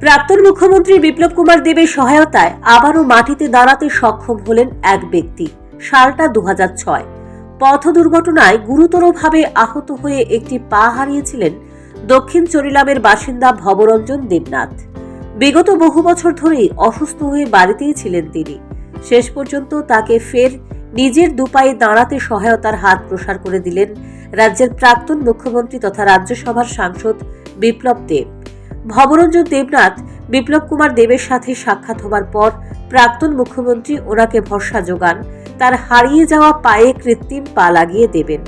প্রাক্তন মুখ্যমন্ত্রী বিপ্লব কুমার দেবের সহায়তায় আবারও মাটিতে দাঁড়াতে সক্ষম হলেন এক ব্যক্তি। সালটা 2006। পথ দুর্ঘটনায় গুরুতরভাবে আহত হয়ে একটি পা হারিয়েছিলেন দক্ষিণ চরিলামের বাসিন্দা ভবরঞ্জন দেবনাথ। বিগত বহু বছর ধরেই অসুস্থ হয়ে বাড়িতেই ছিলেন তিনি। শেষ পর্যন্ত তাকে ফের নিজের দুপায়ে দাঁড়াতে সহায়তার হাত প্রসার করে দিলেন রাজ্যের প্রাক্তন মুখ্যমন্ত্রী তথা রাজ্যসভার সাংসদ বিপ্লব দেব। ভবরঞ্জন দেবনাথ বিপ্লব কুমার দেবের সাথে সাক্ষাৎ হবার পর প্রাক্তন মুখ্যমন্ত্রী ওনাকে ভরসা যোগান তার হারিয়ে যাওয়া পায়ে কৃত্রিম পা লাগিয়ে দেবেন।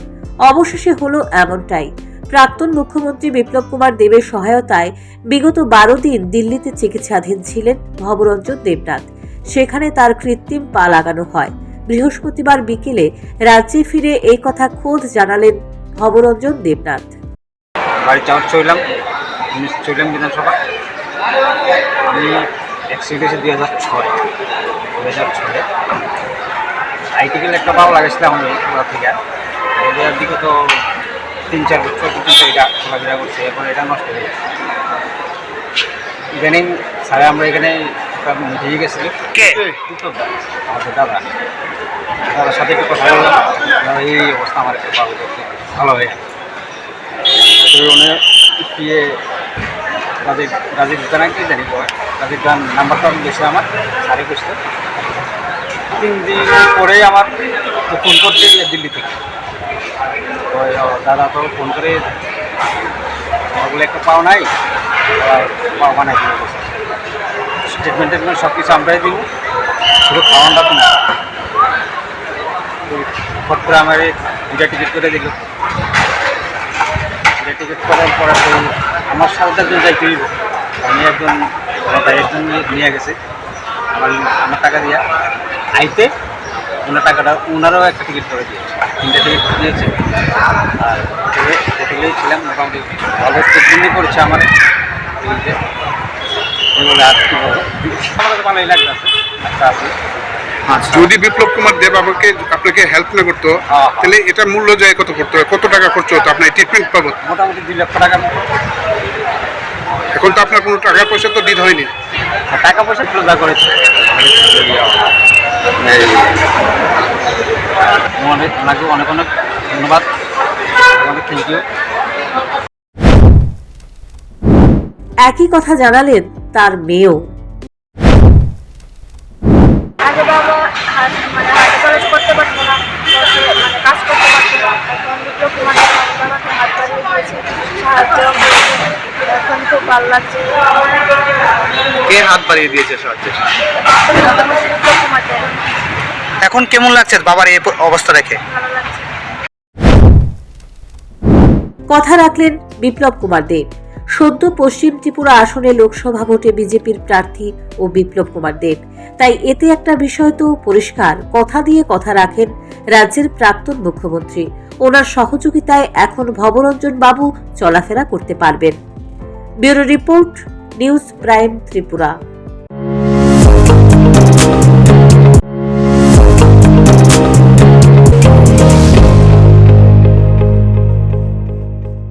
অবশেষে হলো এমনটাই। প্রাক্তন মুখ্যমন্ত্রী বিপ্লব কুমার দেবের সহায়তায় বিগত 12 দিন দিল্লিতে চিকিৎসাধীন ছিলেন ভবরঞ্জন দেবনাথ। সেখানে তার কৃত্রিম পা লাগানো হয়। বৃহস্পতিবার বিকেলে রাজ্যে ফিরে এই কথা খোদ জানালেন ভবরঞ্জন দেবনাথ। চৈলাম বিধানসভা। আমি অ্যাক্সিডেন্ট হয়েছে 2006 আইটিকেল একটা ভালো লাগেছিল আমার ওরা থেকে এর দিকে তো 3-4 বছর পর্যন্ত এটা চলাফেরা করছে। এখন এটা নষ্ট হয়ে গেছে। ইদানিং স্যারে আমরা এখানে মিটিয়ে গেছি আমাদের দাদার সাথে একটু কথা বললাম। এই অবস্থা আমার একটু ভালো হয়ে গেছে। ইয়ে রাজীব জানা কি জানি রাজীব গান নাম্বারটা বেশি আমার সাড়ে করছিল 3 দিন পরেই আমার ফোন করতে দিল্লি থেকে দাদা তো ফোন করে ওগুলো একটা পাও নাই পাও বানাই দিয়ে গেছে। স্টেটমেন্ট সব কিছু আমরাই দিব, শুধু খাওয়ানটা তো না। ফট করে আমার 2টা টিকিট করে দিল। টিকিট করার পরে তো আমার সাথে একজন যাইতে হইব। আমি একজন নিয়ে গেছে আমার টাকা দিয়া আইতে ওনার টাকাটা ওনারও একটা টিকিট করে দিয়েছে। 3টা টিকিট দিয়েছে। আর হোটেলেই ছিলাম মোটামুটি ভালো ট্রিটমেন্টই করেছে আমার এগুলো। আর কী বলবো আমার ভালোই লাগতেছে একটা আছে। যদি বিপ্লব কুমার দেব আপনাকে হেল্প না করতো তাহলে এটা মূল্য যায় কত পড়তো, কত টাকা খরচ হতো আপনার ট্রিটমেন্ট বাবদ? মোটামুটি 2 লক্ষ টাকার মতো। এখন তো আপনার কোনো টাকা পয়সা তো দিতে হয়নি। টাকা পয়সা ক্লোজা করেছে। ওনাকে অনেক অনেক ধন্যবাদ, অনেক থ্যাংক ইউ। একই কথা জানালেন তার মেয়েও। আগে বাবা হাতে খরচ করতে পারতো না, কাজ করতে পারতো না। এখন বিপ্লব কুমার বাবাকে হাত বাড়িয়ে দিয়েছে, সাহায্য করেছে। এখন খুব ভালো লাগছে। কে হাত বাড়িয়ে দিয়েছে সাহায্য? বিপ্লব কুমার দেব। এখন কেমন লাগছে বাবার এই অবস্থা দেখে? ভালো লাগছে। কথা রাখলেন বিপ্লব কুমার দেব। সদ্য পশ্চিম ত্রিপুরা আসনে লোকসভা ভোটে বিজেপির প্রার্থী ও বিপ্লব কুমার দেব। তাই এতে একটা বিষয় তো পরিষ্কার, কথা দিয়ে কথা রাখেন রাজ্যের প্রাক্তন মুখ্যমন্ত্রী। ওনার সহযোগিতায় এখন ভবরঞ্জন বাবু চলাফেরা করতে পারবেন। Bureau report, news prime Tripura.